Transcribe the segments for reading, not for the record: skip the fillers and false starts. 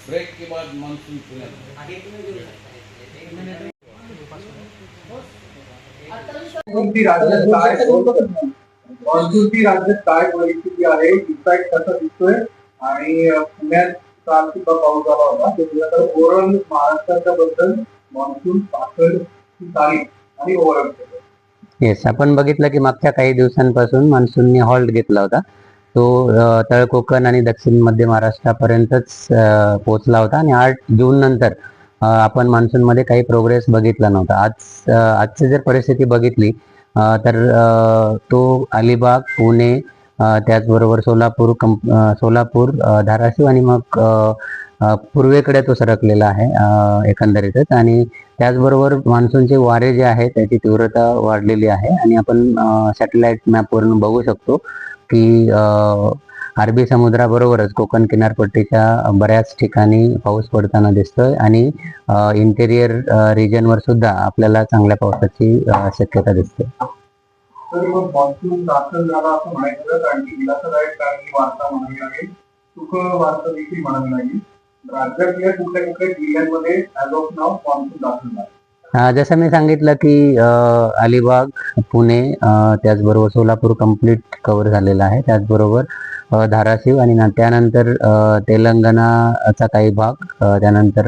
Break के बाद monsoon पुण्यात कोणती राज्यात काय परिस्थिती आहे, इम्पॅक्ट कसा दिसतोय आणि पुण्यात काल सुद्धा पाऊस झाला होता. त्याच्यानंतर ओव्हरऑल महाराष्ट्राच्या बद्दल मान्सून पाकड तारीख आणि ओव्हरऑल येस, आपण बघितलं की मागच्या काही दिवसांपासून मान्सूनने हॉल्ट घेतला होता. तो तळ कोकण आणि दक्षिण मध्य महाराष्ट्रापर्यंतच पोहोचला होता आणि 8 जून नंतर आपण मान्सूनमध्ये काही प्रोग्रेस बघितला नव्हता. आजची जर परिस्थिती बघितली तर तो अलिबाग, पुणे, त्याचबरोबर सोलापूर, धाराशिव आणि मग पूर्वेकडे तो सरकलेला आहे एकंदरीतच. आणि त्याचबरोबर मान्सूनचे वारे जे आहेत त्याची तीव्रता वाढलेली आहे आणि आपण सॅटेलाइट मॅपवरून बघू शकतो की अरबी समुद्राबरोबरच कोकण किनारपट्टीच्या बऱ्याच ठिकाणी पाऊस पडताना दिसतोय आणि इंटेरियर रिजनवर सुद्धा आपल्याला चांगल्या पावसाची शक्यता दिसते. तर मग मान्सून दाखल झाला असं म्हणायचं, कारण की विलासदायक काही वार्ता म्हणावी लागेल, सुख वार्ता देखील म्हणावी लागेल. राज्यातल्या कुठल्या कुठल्या जिल्ह्यांमध्ये ऍज ऑफ नाव मान्सून दाखल झाला? जसं मी सांगितलं की अलिबाग, पुणे, त्याचबरोबर सोलापूर कंप्लीट कव्हर झालेला आहे. त्याचबरोबर धाराशिव आणि त्यानंतर तेलंगणाचा काही भाग, त्यानंतर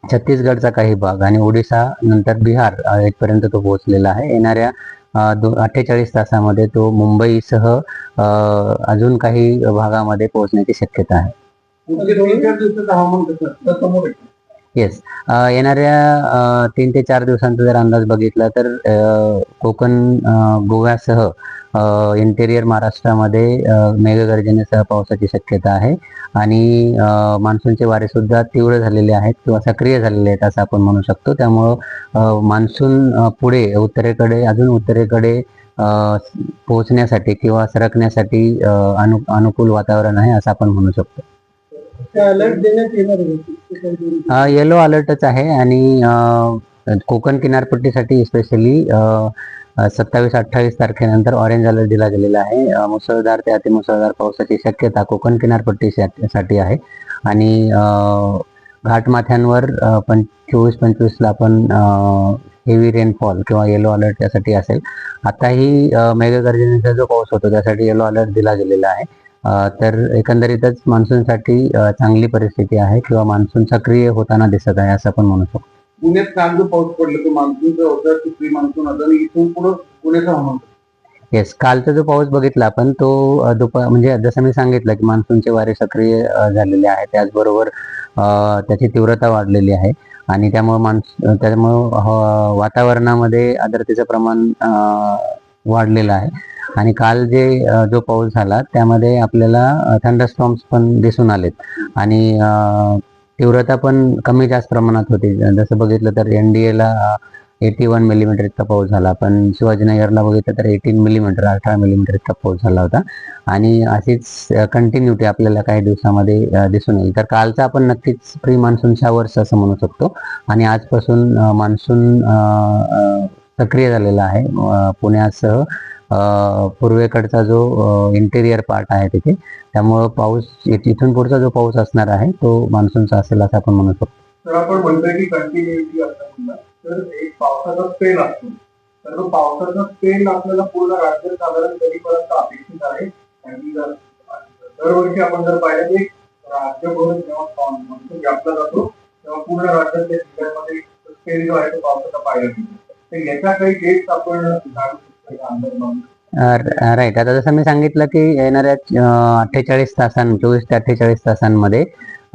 छत्तीसगडचा काही भाग आणि ओडिसा, नंतर बिहार इथपर्यंत तो पोहोचलेला आहे. येणाऱ्या 48 तासामध्ये तो मुंबईसह अजून काही भागामध्ये पोहोचण्याची शक्यता आहे. येस, येणाऱ्या 3 ते 4 दिवसांचा जर अंदाज बघितला तर कोकण, गोव्यासह इंटेरियर महाराष्ट्रामध्ये मेघगर्जनेसह पावसाची शक्यता आहे आणि मान्सूनचे वारे सुद्धा तीव्र झालेले आहेत किंवा सक्रिय झालेले आहेत असं आपण म्हणू शकतो. त्यामुळं मान्सून पुढे अजून उत्तरेकडे पोहोचण्यासाठी किंवा सरकण्यासाठी अनुकूल वातावरण आहे असं आपण म्हणू शकतो. येलो अलर्टच आहे आणि कोकण किनारपट्टीसाठी स्पेशली 27-28 तारखेनंतर ऑरेंज अलर्ट दिला गेलेला आहे. मुसळधार ते अतिमुसळधार पावसाची शक्यता कोकण किनारपट्टीसाठी आहे आणि घाटमाथ्यांवर 24-25ला आपण हेवी रेनफॉल किंवा येलो अलर्ट त्यासाठी असेल. आताही मेघगर्जनेचा जो पाऊस होतो त्यासाठी येलो अलर्ट दिला गेलेला आहे. तर एकंदरीतच मान्सूनसाठी चांगली परिस्थिती आहे किंवा मान्सून सक्रिय होताना दिसत आहे असं आपण म्हणू शकतो. पुण्यात काल जो पाऊस पडला तो मान्सूनचा होता की प्री मान्सून होता आणि इथून पुढे पुण्याचा हवामान? येस, कालचा जो पाऊस बघितला आपण तो म्हणजे जसं मी सांगितलं की मान्सूनचे वारे सक्रिय झालेले आहेत, त्याचबरोबर त्याची तीव्रता वाढलेली आहे आणि त्यामुळं वातावरणामध्ये आर्द्रतेचं प्रमाण वाढलेलं आहे. आणि काल जो पाऊस झाला त्यामध्ये आपल्याला थंडरस्टॉर्म्स पण दिसून आलेत आणि तीव्रता पण कमी जास्त प्रमाणात होती. जसं बघितलं तर NDAला 81 मिलीमीटर इतका पाऊस झाला, पण शिवाजीनगरला बघितलं तर 18 मिलीमीटर 18 मिलीमीटर इतका पाऊस झाला होता आणि अशीच कंटिन्युटी आपल्याला काही दिवसामध्ये दिसून येईल. तर कालचा आपण नक्कीच प्री मान्सून शावर्स असं म्हणू शकतो आणि आजपासून मान्सून सक्रिय झालेला आहे. पुण्यासह पूर्वेकडचा जो इंटेरियर पार्ट आहे तिथे, त्यामुळं पाऊस इथून पुढचा जो पाऊस असणार आहे तो मान्सूनचा असेल असं आपण म्हणू शकतो. तर आपण म्हणतोय की कंटिन्युटी असताना तर एक पावसाचा स्पेल असतो, तर तो पावसाचा स्पेल आपल्याला पूर्ण राज्यात साधारण कधीपर्यंत अपेक्षित आहे? आणि दरवर्षी आपण जर पाहिलं की राज्यभर जेव्हा मान्सून व्यापला जातो तेव्हा पूर्ण राज्यातल्या जिल्ह्यांमध्ये स्पेल जो आहे तो पावसाचा पाहायला मिळतो. तर याचा काही डेट्स आपण जाणू शकतो का अंदाज? राईट, आता जसं मी सांगितलं की येणाऱ्या 24 ते 48 तासांमध्ये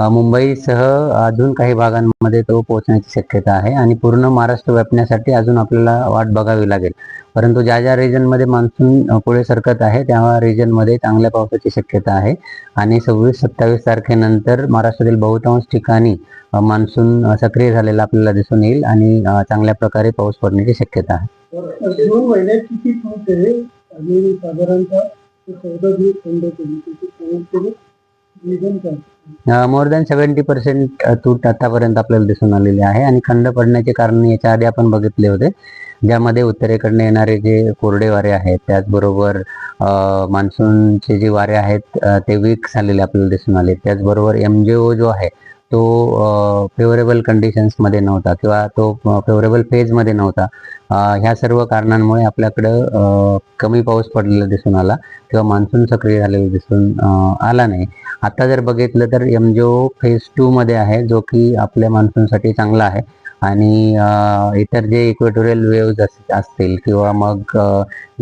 मुंबईसह अजून काही भागांमध्ये तो पोहोचण्याची शक्यता आहे आणि पूर्ण महाराष्ट्र व्यापण्यासाठी अजून आपल्याला वाट बघावी लागेल. परंतु ज्या रिजनमध्ये मान्सून पुढे सरकत आहे त्या रिजनमध्ये चांगल्या पावसाची शक्यता आहे आणि 26-27 तारखेनंतर महाराष्ट्रातील बहुतांश ठिकाणी मान्सून सक्रिय झालेला आपल्याला दिसून येईल आणि चांगल्या प्रकारे पाऊस पडण्याची शक्यता आहे. जून महिन्यात किती पाऊस आहे आणि साधारणतः 14 दिवस थंड मोर दॅन 70% तूट आतापर्यंत आपल्याला दिसून आलेली आहे. आणि खंड पडण्याचे कारण याच्या आधी आपण बघितले होते, ज्यामध्ये उत्तरेकडनं येणारे जे कोरडे वारे आहेत, त्याचबरोबर मान्सूनचे जे वारे आहेत ते वीक झालेले आपल्याला दिसून आले. त्याचबरोबर MJO जो आहे तो फेवरेबल कंडिशन्समध्ये नव्हता किंवा तो फेवरेबल फेजमध्ये नव्हता. ह्या सर्व कारणांमुळे आपल्याकडं कमी पाऊस पडलेला दिसून आला किंवा मान्सून सक्रिय झालेला दिसून आला नाही. आता जर बघितलं तर MJO फेज 2 मध्ये आहे, जो की आपल्या मान्सूनसाठी चांगला आहे. आणि इतर जे इक्वेटोरियल वेव्ज असतील किंवा मग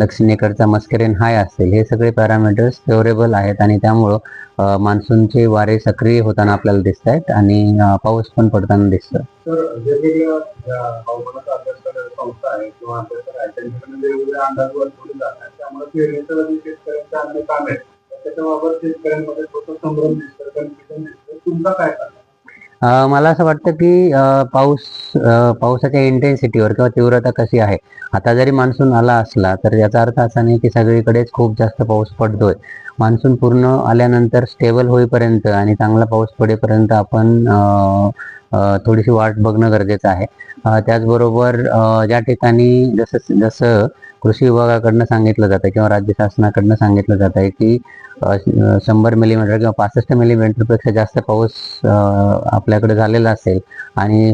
दक्षिणेकडचा मस्करेन हाय असतील, हे सगळे पॅरामीटर्स फेवरेबल आहेत आणि त्यामुळं मान्सूनचे वारे सक्रिय होताना आपल्याला दिसत आहेत आणि पाऊस पण पडताना दिसतं. तर वेगवेगळ्या हवामानाचा अभ्यास करणाऱ्या संस्था आहेत किंवा अभ्यास आहेत, त्यांच्याकडे वेगवेगळे अंदाज वर्तवले जातात. त्यामुळे पेरणीचं जे शेतकऱ्यांचे अन्य काम आहे त्याच्याबाबत शेतकऱ्यांमध्ये थोडं संभ्रम दिसतं, कन्फ्युजन दिसतं. तुमचा काय सांगा? मला असं वाटतं की पावसाच्या इंटेन्सिटीवर किंवा तीव्रता कशी आहे. आता जरी मान्सून आला असला तर याचा अर्थ असा नाही की सगळीकडेच खूप जास्त पाऊस पडतोय. मान्सून पूर्ण आल्यानंतर स्टेबल होईपर्यंत आणि चांगला पाऊस पडेपर्यंत आपण थोडीशी वाट बघणं गरजेचं आहे. त्याचबरोबर ज्या ठिकाणी जसं जसं कृषी विभागाकडनं सांगितलं जातं किंवा राज्य शासनाकडनं सांगितलं जात आहे की 100 मिलीमीटर किंवा 65 मिलीमीटरपेक्षा जास्त पाऊस आपल्याकडे झालेला असेल आणि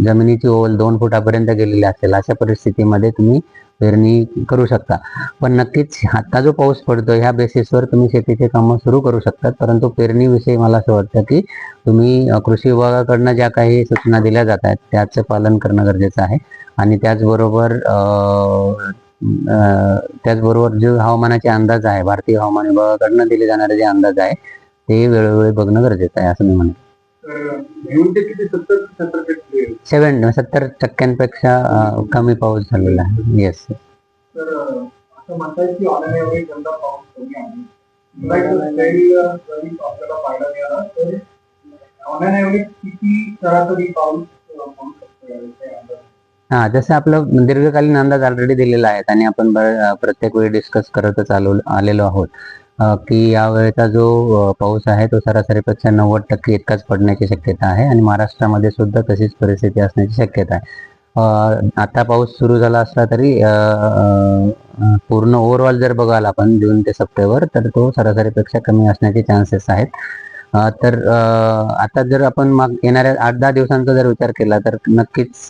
जमिनीची ओल 2 फुटापर्यंत गेलेली असेल, अशा परिस्थितीमध्ये तुम्ही पेरणी करू शकता. पण नक्कीच आता जो पाऊस पडतो ह्या बेसिसवर तुम्ही शेतीचे कामं सुरू करू शकतात. परंतु पेरणीविषयी मला असं वाटतं की तुम्ही कृषी विभागाकडनं ज्या काही सूचना दिल्या जात आहेत त्याचं पालन करणं गरजेचं आहे. आणि त्याचबरोबर जो हवामानाचे अंदाज आहे, भारतीय हवामान विभागाकडनं दिले जाणारे जे अंदाज आहे ते वेळोवेळी बघणं गरजेचं आहे असं मी म्हणेन. 70% कमी पाऊस झालेला आहे. येस. तर असं म्हणतात की ऑन एव्हरेज यंदा पाऊस कमी आहे. आपल्याला पाहायला मिळाला तर ऑन एव्हरेज किती सरासरी पाऊस पडू शकतो? जसं आपलं दीर्घकालीन अंदाज ऑलरेडी दिलेला आहे आणि आपण प्रत्येक वेळी डिस्कस करतच आलेलो आहोत की यावेळेचा जो पाऊस आहे तो सरासरीपेक्षा 90% इतकाच पडण्याची शक्यता आहे आणि महाराष्ट्रामध्ये सुद्धा तशीच परिस्थिती असण्याची शक्यता आहे. आता पाऊस सुरू झाला असला तरी पूर्ण ओव्हरऑल जर बघाल आपण जून ते सप्टेंबर तर तो सरासरीपेक्षा कमी असण्याचे चान्सेस आहेत. तर आता जर आपण येणाऱ्या 8-10 दिवसांचा जर विचार केला तर नक्कीच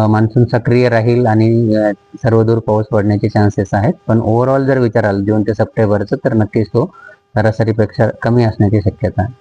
मान्सून सक्रिय राहील आणि सर्वदूर पाऊस पडण्याचे चान्सेस आहेत. पण ओव्हरऑल जर विचाराल जून ते सप्टेंबरचं तर नक्कीच तो सरासरीपेक्षा कमी असण्याची शक्यता आहे.